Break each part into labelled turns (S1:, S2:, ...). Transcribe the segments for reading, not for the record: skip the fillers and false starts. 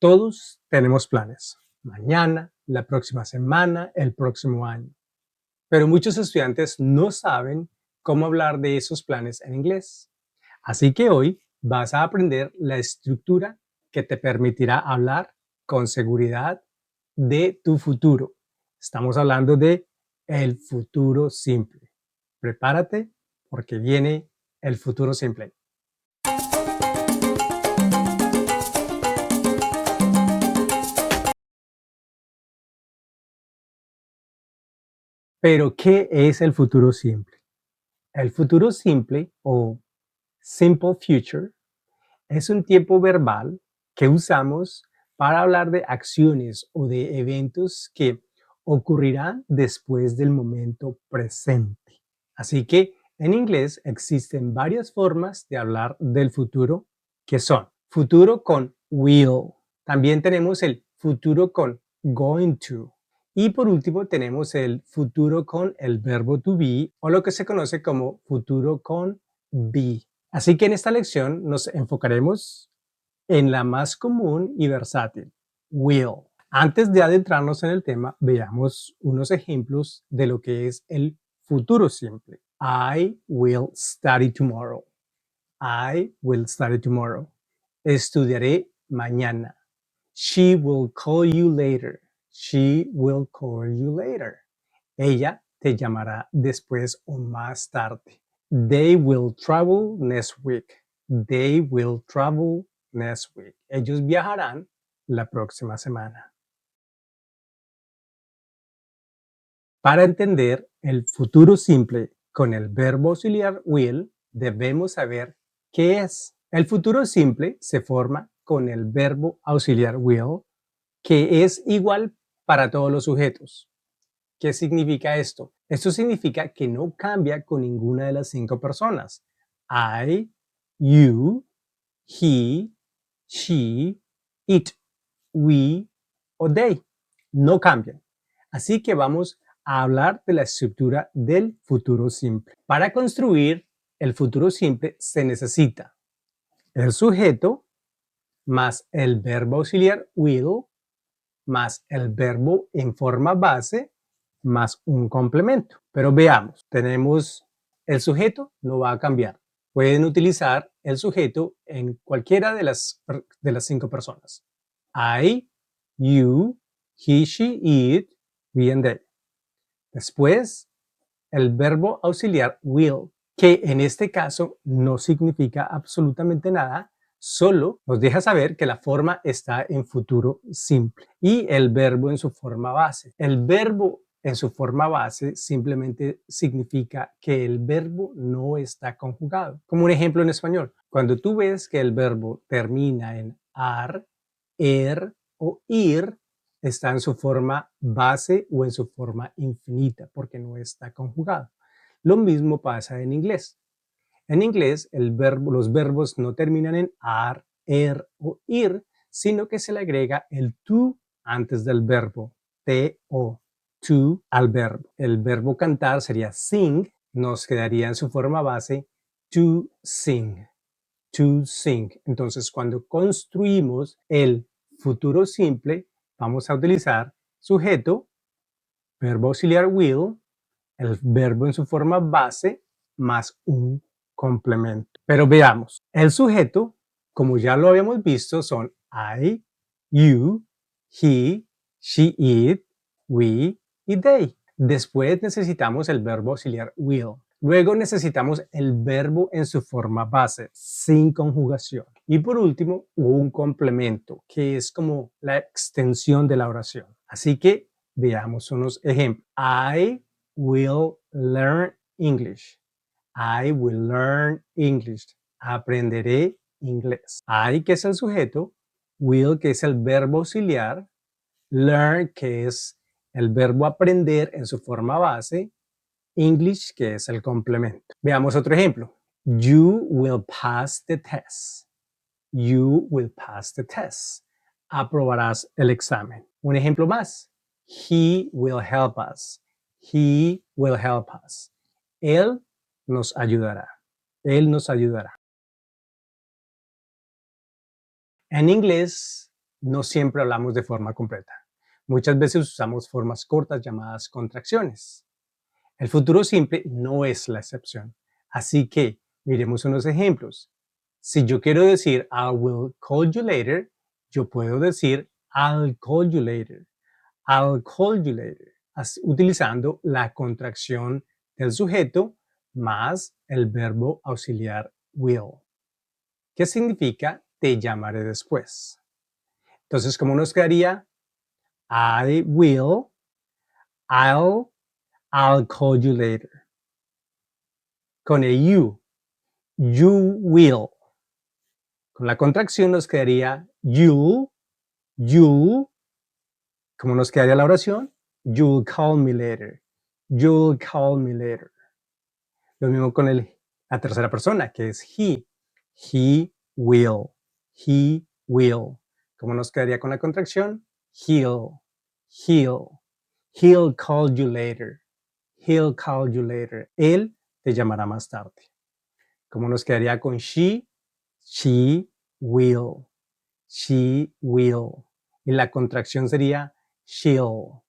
S1: Todos tenemos planes. Mañana, la próxima semana, el próximo año. Pero muchos estudiantes no saben cómo hablar de esos planes en inglés. Así que hoy vas a aprender la estructura que te permitirá hablar con seguridad de tu futuro. Estamos hablando de el futuro simple. Prepárate porque viene el futuro simple. Pero, ¿qué es el futuro simple? El futuro simple o simple future es un tiempo verbal que usamos para hablar de acciones o de eventos que ocurrirán después del momento presente. Así que en inglés existen varias formas de hablar del futuro que son futuro con will. También tenemos el futuro con going to. Y por último tenemos el futuro con el verbo to be o lo que se conoce como futuro con be. Así que en esta lección nos enfocaremos en la más común y versátil, will. Antes de adentrarnos en el tema, veamos unos ejemplos de lo que es el futuro simple. I will study tomorrow. I will study tomorrow. Estudiaré mañana. She will call you later. She will call you later. Ella te llamará después o más tarde. They will travel next week. They will travel next week. Ellos viajarán la próxima semana. Para entender el futuro simple con el verbo auxiliar will, debemos saber qué es. El futuro simple se forma con el verbo auxiliar will, que es igual para todos los sujetos. ¿Qué significa esto? Esto significa que no cambia con ninguna de las 5 personas. I, you, he, she, it, we o they. No cambian. Así que vamos a hablar de la estructura del futuro simple. Para construir el futuro simple se necesita el sujeto más el verbo auxiliar will más el verbo en forma base más un complemento. Pero veamos, tenemos el sujeto, no va a cambiar. Pueden utilizar el sujeto en cualquiera de las 5 personas. I, you, he, she, it, we and they. Después, el verbo auxiliar will, que en este caso no significa absolutamente nada, solo nos deja saber que la forma está en futuro simple y el verbo en su forma base. El verbo en su forma base simplemente significa que el verbo no está conjugado. Como un ejemplo en español, cuando tú ves que el verbo termina en ar, o ir, está en su forma base o en su forma infinita porque no está conjugado. Lo mismo pasa en inglés. En inglés, los verbos no terminan en ar, o ir, sino que se le agrega el to antes del verbo, to, to al verbo. El verbo cantar sería sing, nos quedaría en su forma base to sing, to sing. Entonces, cuando construimos el futuro simple, vamos a utilizar sujeto, verbo auxiliar will, el verbo en su forma base más un complemento. Pero veamos, el sujeto, como ya lo habíamos visto, son I, you, he, she, it, we y they. Después necesitamos el verbo auxiliar will. Luego necesitamos el verbo en su forma base, sin conjugación. Y por último, un complemento, que es como la extensión de la oración. Así que veamos unos ejemplos. I will learn English. I will learn English. Aprenderé inglés. I, que es el sujeto, will, que es el verbo auxiliar, learn, que es el verbo aprender en su forma base, English, que es el complemento. Veamos otro ejemplo. You will pass the test. You will pass the test. Aprobarás el examen. Un ejemplo más. He will help us. He will help us. Él nos ayudará. Él nos ayudará. En inglés no siempre hablamos de forma completa. Muchas veces usamos formas cortas llamadas contracciones. El futuro simple no es la excepción. Así que miremos unos ejemplos. Si yo quiero decir I will call you later, yo puedo decir I'll call you later. I'll call you later, utilizando la contracción del sujeto más el verbo auxiliar will, que significa te llamaré después. Entonces, ¿cómo nos quedaría? I will, I'll call you later. Con el you will. Con la contracción nos quedaría you'll. ¿Cómo nos quedaría la oración? You'll call me later. You'll call me later. Lo mismo con la tercera persona, que es he. He will. He will. ¿Cómo nos quedaría con la contracción? He'll. He'll. He'll call you later. He'll call you later. Él te llamará más tarde. ¿Cómo nos quedaría con she? She will. She will. Y la contracción sería she'll.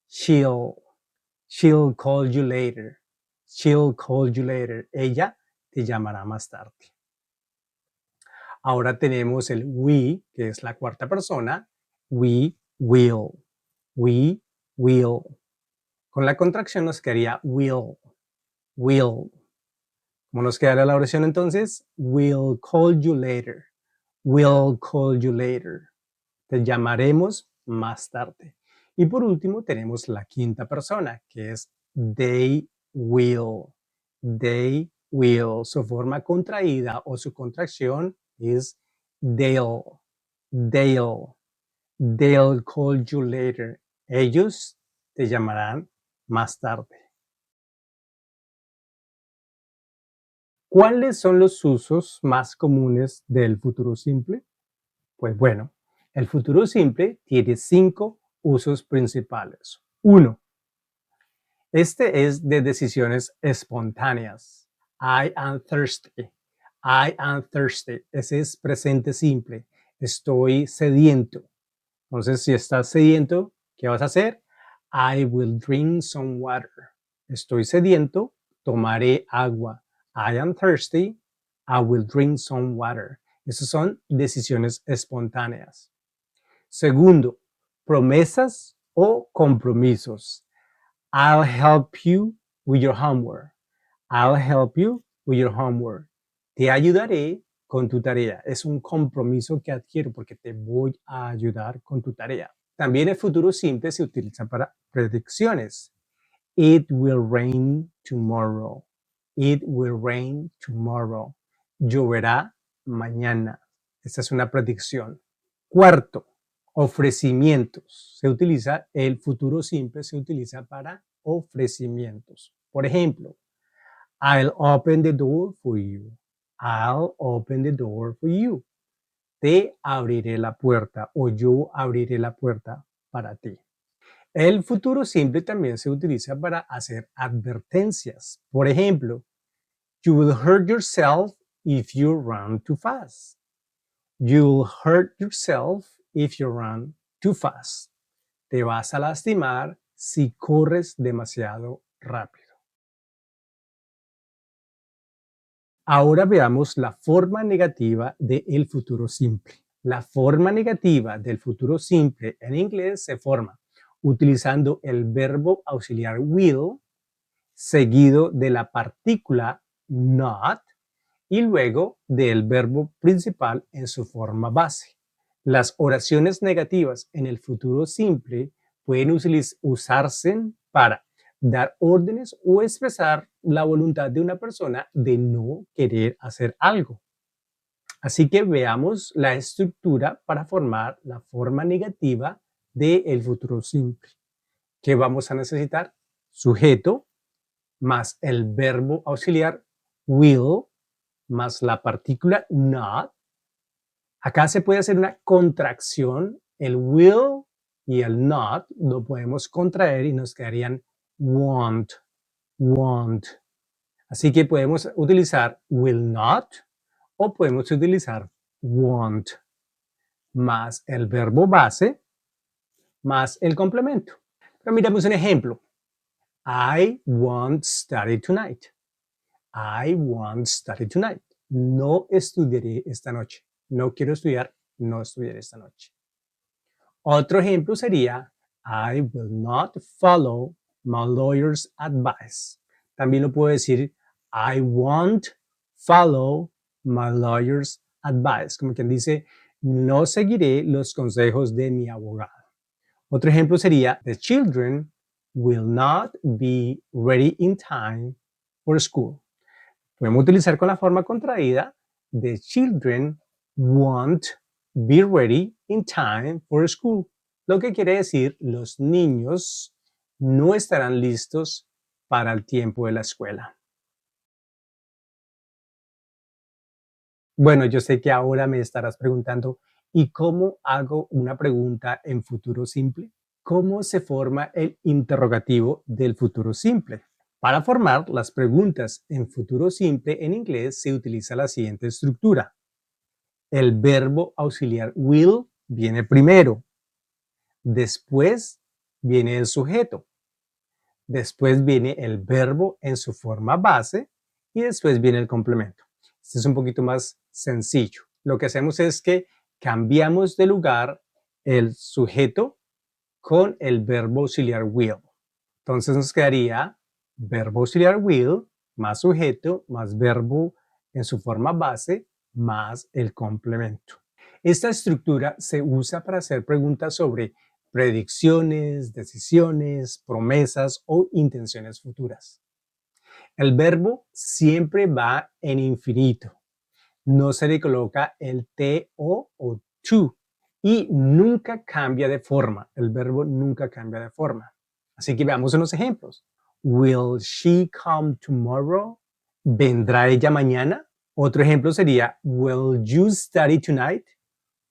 S1: She'll. She'll call you later. She'll call you later. Ella te llamará más tarde. Ahora tenemos el we, que es la cuarta persona. We will. We will. Con la contracción nos quedaría will. Will. ¿Cómo nos quedaría la oración entonces? We'll call you later. We'll call you later. Te llamaremos más tarde. Y por último tenemos la quinta persona, que es they will. They will. Su forma contraída o su contracción es they'll. They'll. They'll call you later. Ellos te llamarán más tarde. ¿Cuáles son los usos más comunes del futuro simple? Pues bueno, el futuro simple tiene 5 usos principales. 1. Este es de decisiones espontáneas. I am thirsty. I am thirsty. Ese es presente simple. Estoy sediento. Entonces, si estás sediento, ¿qué vas a hacer? I will drink some water. Estoy sediento, tomaré agua. I am thirsty. I will drink some water. Esas son decisiones espontáneas. Segundo, promesas o compromisos. I'll help you with your homework. I'll help you with your homework. Te ayudaré con tu tarea. Es un compromiso que adquiero porque te voy a ayudar con tu tarea. También el futuro simple se utiliza para predicciones. It will rain tomorrow. It will rain tomorrow. Lloverá mañana. Esta es una predicción. Cuarto, ofrecimientos. El futuro simple se utiliza para ofrecimientos. Por ejemplo, I'll open the door for you. I'll open the door for you. Te abriré la puerta o yo abriré la puerta para ti. El futuro simple también se utiliza para hacer advertencias. Por ejemplo, you will hurt yourself if you run too fast. You'll hurt yourself if you run too fast. Te vas a lastimar si corres demasiado rápido. Ahora veamos la forma negativa del futuro simple. La forma negativa del futuro simple en inglés se forma utilizando el verbo auxiliar will seguido de la partícula not y luego del verbo principal en su forma base. Las oraciones negativas en el futuro simple pueden usarse para dar órdenes o expresar la voluntad de una persona de no querer hacer algo. Así que veamos la estructura para formar la forma negativa del futuro simple. ¿Qué vamos a necesitar? Sujeto más el verbo auxiliar will más la partícula not. Acá se puede hacer una contracción. El will y el not lo podemos contraer y nos quedarían won't, won't. Así que podemos utilizar will not o podemos utilizar won't. más el verbo base más el complemento. Pero miremos un ejemplo. I won't study tonight. I won't study tonight. No estudiaré esta noche. No quiero estudiar, no estudiaré esta noche. Otro ejemplo sería I will not follow my lawyer's advice. También lo puedo decir I won't follow my lawyer's advice. Como quien dice, no seguiré los consejos de mi abogado. Otro ejemplo sería the children will not be ready in time for school. Podemos utilizar con la forma contraída the children won't be ready in time for school. Lo que quiere decir los niños no estarán listos para el tiempo de la escuela. Bueno, yo sé que ahora me estarás preguntando, ¿y cómo hago una pregunta en futuro simple? ¿Cómo se forma el interrogativo del futuro simple? Para formar las preguntas en futuro simple en inglés se utiliza la siguiente estructura. El verbo auxiliar will viene primero, después viene el sujeto, después viene el verbo en su forma base y después viene el complemento. Este es un poquito más sencillo. Lo que hacemos es que cambiamos de lugar el sujeto con el verbo auxiliar will. Entonces nos quedaría verbo auxiliar will más sujeto más verbo en su forma base más el complemento. Esta estructura se usa para hacer preguntas sobre predicciones, decisiones, promesas o intenciones futuras. El verbo siempre va en infinito. No se le coloca el o to y nunca cambia de forma. El verbo nunca cambia de forma. Así que veamos unos ejemplos. Will she come tomorrow? ¿Vendrá ella mañana? Otro ejemplo sería Will you study tonight?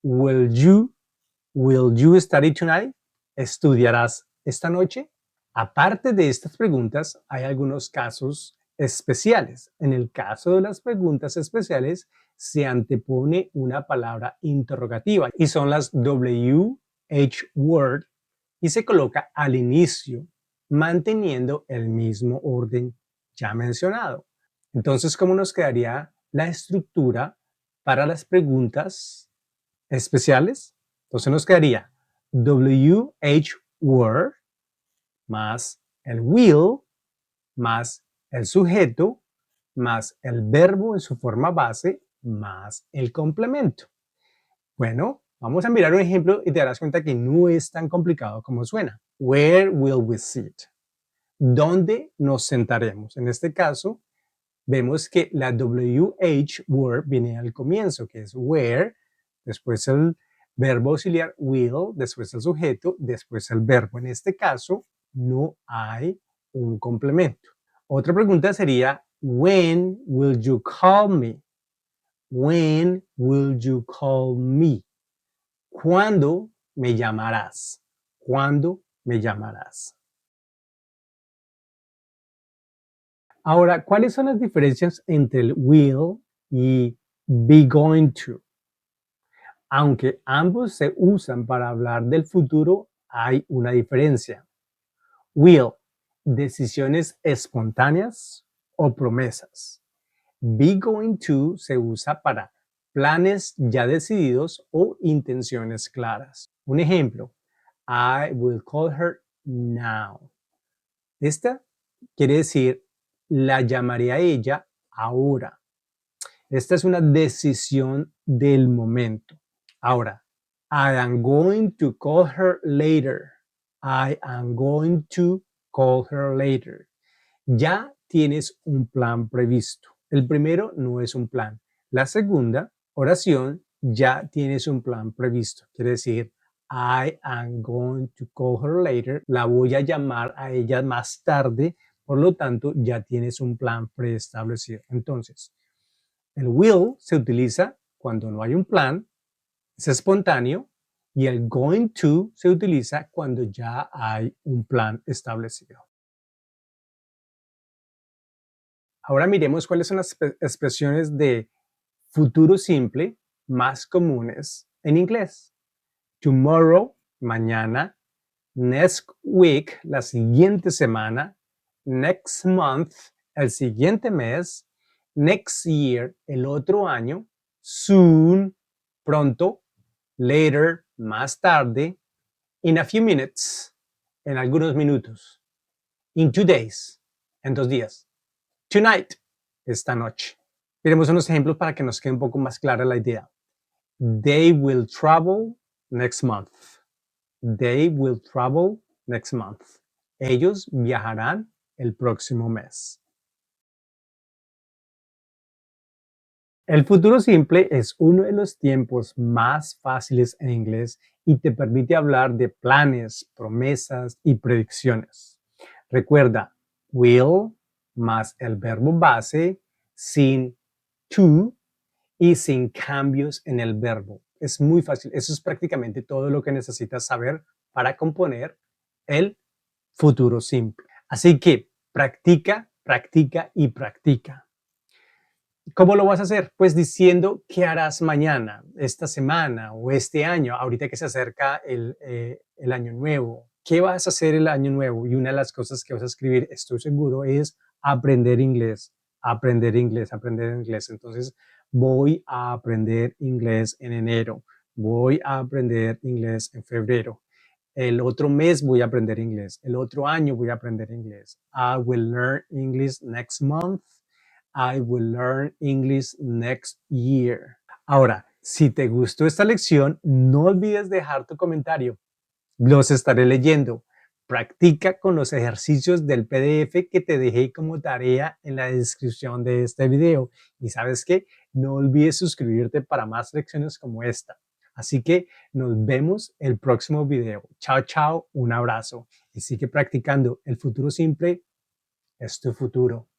S1: Will you study tonight? ¿Estudiarás esta noche? Aparte de estas preguntas, hay algunos casos especiales. En el caso de las preguntas especiales, se antepone una palabra interrogativa y son las WH word y se coloca al inicio, manteniendo el mismo orden ya mencionado. Entonces, ¿cómo nos quedaría la estructura para las preguntas especiales? Entonces nos quedaría WH word más el will más el sujeto más el verbo en su forma base más el complemento. Bueno, vamos a mirar un ejemplo y te darás cuenta que no es tan complicado como suena. Where will we sit? ¿Dónde nos sentaremos? En este caso, vemos que la WH word viene al comienzo, que es where, después el verbo auxiliar will, después el sujeto, después el verbo. En este caso, no hay un complemento. Otra pregunta sería, when will you call me? When will you call me? ¿Cuándo me llamarás? ¿Cuándo me llamarás? Ahora, ¿cuáles son las diferencias entre el will y be going to? Aunque ambos se usan para hablar del futuro, hay una diferencia. Will, decisiones espontáneas o promesas. Be going to se usa para planes ya decididos o intenciones claras. Un ejemplo, I will call her now. Esta quiere decir, la llamaré a ella ahora. Esta es una decisión del momento. Ahora, I am going to call her later. I am going to call her later. Ya tienes un plan previsto. El primero no es un plan. La segunda oración ya tienes un plan previsto. Quiere decir, I am going to call her later. La voy a llamar a ella más tarde. Por lo tanto, ya tienes un plan preestablecido. Entonces, el will se utiliza cuando no hay un plan, es espontáneo, y el going to se utiliza cuando ya hay un plan establecido. Ahora miremos cuáles son las expresiones de futuro simple más comunes en inglés. Tomorrow, mañana. Next week, la siguiente semana. Next month, el siguiente mes. Next year, el otro año. Soon, pronto. Later, más tarde. In a few minutes, en algunos minutos. In 2 days, en 2 días. Tonight, esta noche. Miremos unos ejemplos para que nos quede un poco más clara la idea. They will travel next month. They will travel next month. Ellos viajarán el próximo mes. El futuro simple es uno de los tiempos más fáciles en inglés y te permite hablar de planes, promesas y predicciones. Recuerda, will más el verbo base sin to y sin cambios en el verbo. Es muy fácil. Eso es prácticamente todo lo que necesitas saber para componer el futuro simple. Así que practica, practica y practica. ¿Cómo lo vas a hacer? Pues diciendo qué harás mañana, esta semana o este año, ahorita que se acerca el año nuevo. ¿Qué vas a hacer el año nuevo? Y una de las cosas que vas a escribir, estoy seguro, es aprender inglés, aprender inglés, aprender inglés. Entonces, voy a aprender inglés en enero, voy a aprender inglés en febrero. El otro mes voy a aprender inglés, el otro año voy a aprender inglés. I will learn English next month. I will learn English next year. Ahora, si te gustó esta lección, no olvides dejar tu comentario. Los estaré leyendo. Practica con los ejercicios del PDF que te dejé como tarea en la descripción de este video. Y sabes qué, no olvides suscribirte para más lecciones como esta. Así que nos vemos el próximo video. Chao, chao, un abrazo. Y sigue practicando. El futuro simple es tu futuro.